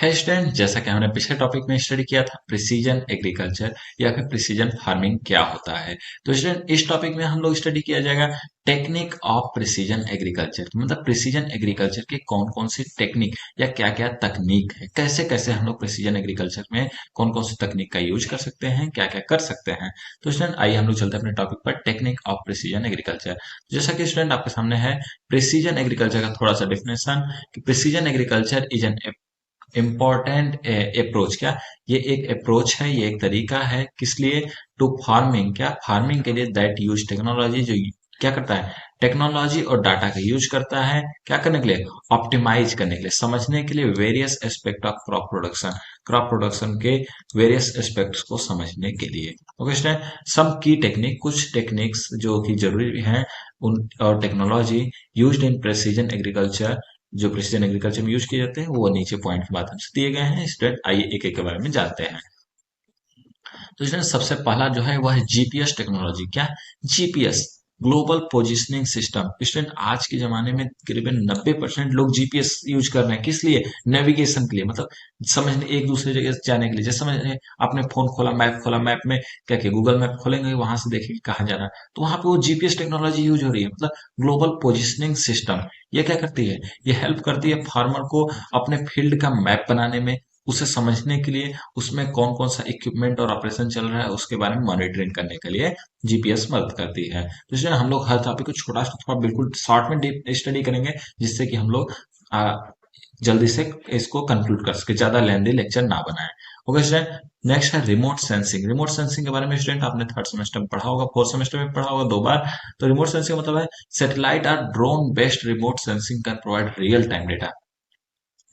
है स्टूडेंट, जैसा कि हमने पिछले टॉपिक में स्टडी किया था प्रिसीजन एग्रीकल्चर या फिर प्रिसीजन फार्मिंग क्या होता है। तो स्टूडेंट इस टॉपिक में हम लोग स्टडी किया जाएगा टेक्निक ऑफ प्रिसीजन एग्रीकल्चर, मतलब प्रिसीजन एग्रीकल्चर की कौन कौन सी टेक्निक या क्या क्या तकनीक है, कैसे कैसे हम लोग प्रिसीजन एग्रीकल्चर में कौन कौन सी तकनीक का यूज कर सकते हैं, क्या क्या कर सकते हैं। तो स्टूडेंट आइए हम लोग चलते हैं अपने टॉपिक पर, टेक्निक ऑफ प्रिसीजन एग्रीकल्चर। जैसा कि स्टूडेंट आपके सामने है प्रिसीजन एग्रीकल्चर का थोड़ा सा डिफिनेशन कि precision agriculture is an important approach, क्या ये एक अप्रोच है, ये एक तरीका है किस लिए, टू फार्मिंग, क्या फार्मिंग के लिए, दैट यूज टेक्नोलॉजी, जो क्या करता है टेक्नोलॉजी और डाटा का यूज करता है क्या करने के लिए, ऑप्टिमाइज करने के लिए, समझने के लिए various aspect of crop production के वेरियस एस्पेक्ट्स को समझने के लिए। ओके स्टूडेंट, सम की टेक्निक, कुछ टेक्निक्स जो कि जरूरी हैं उन और technology used in precision agriculture, जो प्रिसीजन एग्रीकल्चर में यूज किए जाते हैं वो नीचे पॉइंट के माध्यम से दिए गए हैं। स्टूडेंट आइए एक एक के बारे में जानते हैं। तो स्टूडेंट सबसे पहला जो है वह है जीपीएस टेक्नोलॉजी। क्या GPS, global positioning system. Student आज के जमाने में करीबन 90% लोग जीपीएस यूज कर रहे हैं, किस लिए, नेविगेशन के लिए, मतलब समझने एक दूसरे जगह जाने के लिए। जैसे समझ आपने फोन खोला, मैप खोला, मैप में क्या क्या गूगल मैप खोलेंगे, वहां से देखेंगे कहाँ जाना है, तो वहां पे वो जीपीएस टेक्नोलॉजी यूज हो रही है, मतलब ग्लोबल पोजिशनिंग सिस्टम। ये क्या करती है, ये हेल्प करती है फार्मर को अपने फील्ड का मैप बनाने में, उसे समझने के लिए, उसमें कौन कौन सा इक्विपमेंट और ऑपरेशन चल रहा है उसके बारे में मॉनिटरिंग करने के लिए जीपीएस मदद करती है। तो इसलिए हम लोग हर टॉपिक को छोटा सा थोड़ा बिल्कुल शॉर्ट में डीप स्टडी करेंगे, जिससे कि हम लोग जल्दी से इसको कंक्लूड कर सके, ज्यादा लेंदी लेक्चर ना बनाए। ओके स्टूडेंट, नेक्स्ट है रिमोट सेंसिंग। रिमोट सेंसिंग के बारे में स्टूडेंट आपने थर्ड सेमेस्टर में पढ़ा होगा, फोर्थ सेमेस्टर में पढ़ा होगा 2 बार। तो रिमोट सेंसिंग मतलब है सैटेलाइट और drone based remote sensing can provide real time data.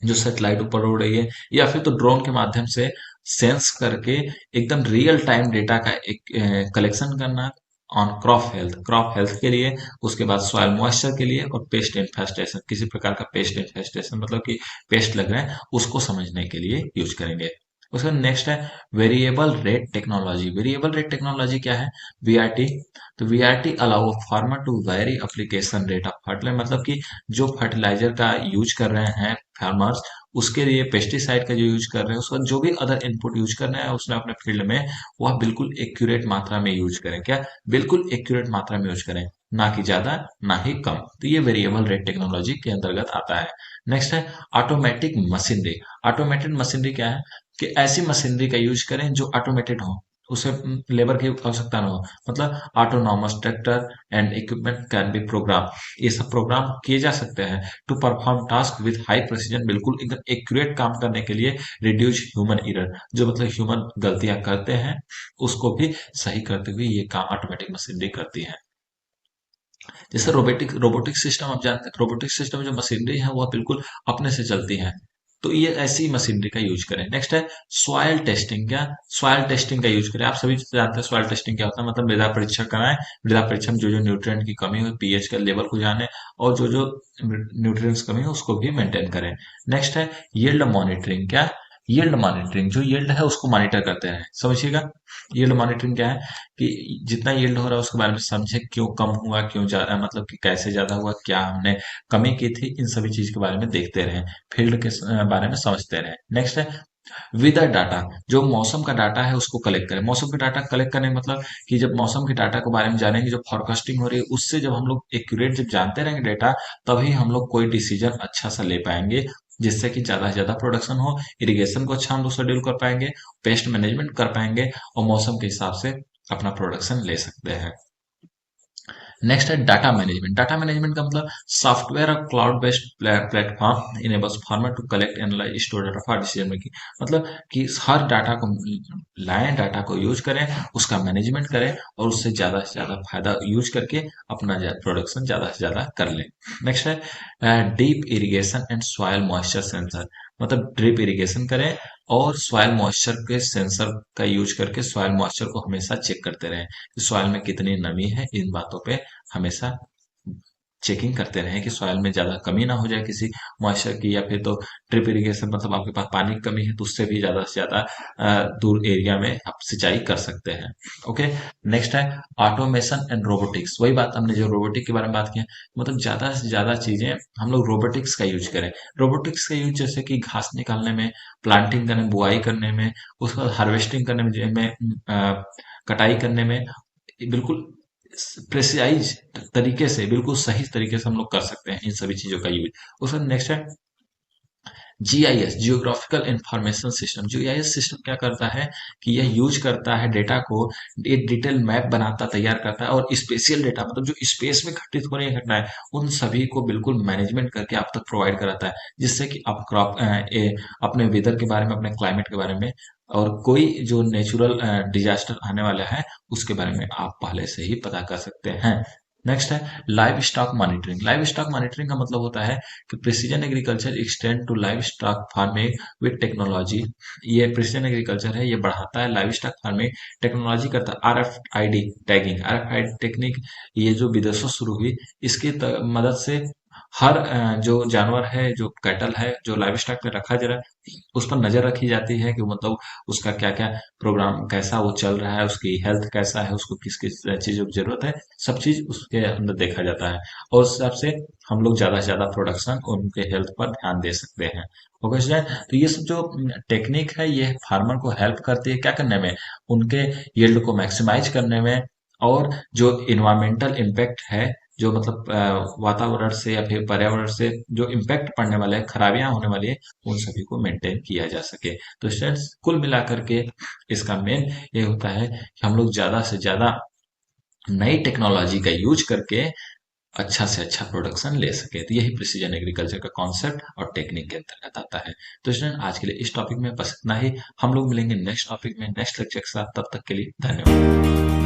जो सैटेलाइट ऊपर उड़ रही है या फिर तो ड्रोन के माध्यम से सेंस करके एकदम रियल टाइम डेटा का एक कलेक्शन करना ऑन क्रॉप हेल्थ के लिए, उसके बाद सॉइल मॉइस्चर के लिए, और पेस्ट इन्फेस्टेशन, किसी प्रकार का पेस्ट इन्फेस्टेशन मतलब कि पेस्ट लग रहे हैं उसको समझने के लिए यूज करेंगे। उसका नेक्स्ट है variable rate technology. Variable rate technology क्या है, वीआरटी। तो VRT allow farmer to vary application rate of fertiliser, मतलब कि जो फर्टिलाइजर का यूज कर रहे हैं फार्मर्स, उसके लिए पेस्टिसाइड का जो यूज कर रहे हैं, उसका जो भी अदर इनपुट यूज करना है उसने अपने फील्ड में, वह बिल्कुल एक्यूरेट मात्रा में यूज करें, क्या बिल्कुल एक्यूरेट मात्रा में यूज करें, ना कि ज्यादा ना ही कम। तो ये वेरिएबल रेट टेक्नोलॉजी के अंतर्गत आता है। नेक्स्ट है ऑटोमेटिक मशीनरी। ऑटोमेटेड मशीनरी क्या है कि ऐसी मशीनरी का यूज करें जो ऑटोमेटेड हो, उसे लेबर की आवश्यकता ना हो, मतलब autonomous tractor and equipment can be program, ये सब प्रोग्राम किए जा सकते हैं to perform task with high precision, बिल्कुल एकदम एक्यूरेट काम करने के लिए, रिड्यूस ह्यूमन एरर, जो मतलब ह्यूमन गलतियां करते हैं उसको भी सही करते हुए ये काम ऑटोमेटिक मशीनरी करती है। जैसे रोबोटिक सिस्टम आप जानते हैं, रोबोटिक सिस्टम जो मशीनरी है वह बिल्कुल अपने से चलती है, तो ये ऐसी मशीनरी का यूज करें। नेक्स्ट है सॉइल टेस्टिंग। क्या सॉइल टेस्टिंग का यूज करें, आप सभी जानते हैं सॉइल टेस्टिंग क्या होता है, मतलब मृदा परीक्षण कराएं, मृदा परीक्षण जो जो न्यूट्रिएंट की कमी हो, पीएच के लेवल को जाने, और जो जो न्यूट्रिएंट्स कमी हो उसको भी मेंटेन करें। नेक्स्ट है यील्ड मॉनिटरिंग। क्या यील्ड मॉनिटरिंग, जो यील्ड है उसको मॉनिटर करते हैं, समझिएगा। यील्ड मॉनिटरिंग क्या है कि जितना यील्ड हो रहा है उसके बारे में समझे, क्यों कम हुआ, क्यों ज्यादा, मतलब कि कैसे ज्यादा हुआ, क्या हमने कमी की थी, इन सभी चीज के बारे में देखते रहे, फील्ड के बारे में समझते रहे। नेक्स्ट है वेदर डाटा, जो मौसम का डाटा है उसको कलेक्ट करें। मौसम का डाटा कलेक्ट करने का मतलब कि जब मौसम के डाटा के बारे में जानेंगे, जो फॉरकास्टिंग हो रही है उससे जब हम लोग एक्यूरेट जब जानते रहेंगे डेटा, तभी हम लोग कोई डिसीजन अच्छा सा ले पाएंगे, जिससे कि ज्यादा से ज्यादा प्रोडक्शन हो, इरिगेशन को अच्छा हम लोग शेड्यूल कर पाएंगे, पेस्ट मैनेजमेंट कर पाएंगे, और मौसम के हिसाब से अपना प्रोडक्शन ले सकते हैं। नेक्स्ट है डाटा मैनेजमेंट। डाटा मैनेजमेंट का मतलब सॉफ्टवेयर और cloud based platform enables farmer to collect analyse store data for decision making, मतलब कि हर डाटा को लाएं, डाटा को यूज करें, उसका मैनेजमेंट करें, और उससे ज्यादा से ज्यादा फायदा यूज करके अपना प्रोडक्शन ज्यादा से ज्यादा कर लें। नेक्स्ट है deep irrigation and soil moisture sensor, मतलब ड्रिप इरिगेशन करें और सॉइल मॉइस्चर के सेंसर का यूज करके सॉइल मॉइस्चर को हमेशा चेक करते रहें कि सॉइल में कितनी नमी है, इन बातों पे हमेशा चेकिंग करते रहें कि सॉइल में ज्यादा कमी ना हो जाए किसी मॉइस्चर की, या फिर तो ड्रिप इरिगेशन मतलब आपके पास पानी की कमी है तो उससे भी ज्यादा से ज्यादा दूर एरिया में आप सिंचाई कर सकते हैं। ओके, नेक्स्ट है ऑटोमेशन एंड रोबोटिक्स। वही बात हमने जो रोबोटिक के बारे में बात की है, मतलब ज्यादा से ज्यादा चीजें हम लोग रोबोटिक्स का यूज करें। रोबोटिक्स का यूज जैसे कि घास निकालने में, प्लांटिंग करने, बुआई करने में, उसके बाद हार्वेस्टिंग करने में, कटाई करने में, बिल्कुल प्रेसाइज तरीके से, बिल्कुल सही तरीके से हम लोग कर सकते हैं इन सभी चीजों का यूज। उसका नेक्स्ट है GIS, geographical information system. GIS system क्या करता है कि यह यूज करता है डेटा को, एक डिटेल मैप बनाता, तैयार करता है, और स्पेशियल डेटा मतलब जो स्पेस में घटित हो रही है घटनाएं, उन सभी को बिल्कुल मैनेजमेंट करके आप तक प्रोवाइड कराता है, जिससे कि आप अपने वेदर के बारे में, अपने क्लाइमेट के बारे में, और कोई जो नेचुरल डिजास्टर आने वाला है उसके बारे में आप पहले से ही पता कर सकते हैं। नेक्स्ट है livestock monitoring. Livestock monitoring का मतलब होता है कि precision agriculture extend to livestock farming with technology. ये प्रिसीजन एग्रीकल्चर है, ये बढ़ाता है लाइव स्टॉक फार्मिंग, टेक्नोलॉजी करता है आरएफआईडी टैगिंग। आरएफआईडी टेक्निक ये जो विदेशों से शुरू हुई, इसकी मदद से हर जो जानवर है, जो कैटल है, जो लाइव स्टॉक में रखा जा रहा है, उस पर नजर रखी जाती है कि मतलब उसका क्या क्या प्रोग्राम, कैसा वो चल रहा है, उसकी हेल्थ कैसा है, उसको किस किस चीजों की जरूरत है, सब चीज उसके अंदर देखा जाता है, और उस हिसाब से हम लोग ज्यादा से ज्यादा प्रोडक्शन उनके हेल्थ पर ध्यान दे सकते हैं। ओके स्टूडेंट, तो ये सब जो टेक्निक है ये फार्मर को हेल्प करती है क्या करने में, उनके यील्ड को मैक्सिमाइज करने में, और जो इन्वायरमेंटल इम्पैक्ट है, जो मतलब वातावरण से या फिर पर्यावरण से जो इम्पैक्ट पड़ने वाले हैं, खराबियां होने वाली है, उन सभी को मेंटेन किया जा सके। तो स्टूडेंट्स, कुल मिलाकर के इसका मेन ये होता है कि हम लोग ज्यादा से ज्यादा नई टेक्नोलॉजी का यूज करके अच्छा से अच्छा प्रोडक्शन ले सके। तो यही प्रिसीजन एग्रीकल्चर का कॉन्सेप्ट और टेक्निक के अंतर्गत आता है। तो स्टूडेंट, आज के लिए इस टॉपिक में बस इतना ही। हम लोग मिलेंगे नेक्स्ट टॉपिक में, नेक्स्ट लेक्चर के साथ। तब तक के लिए धन्यवाद।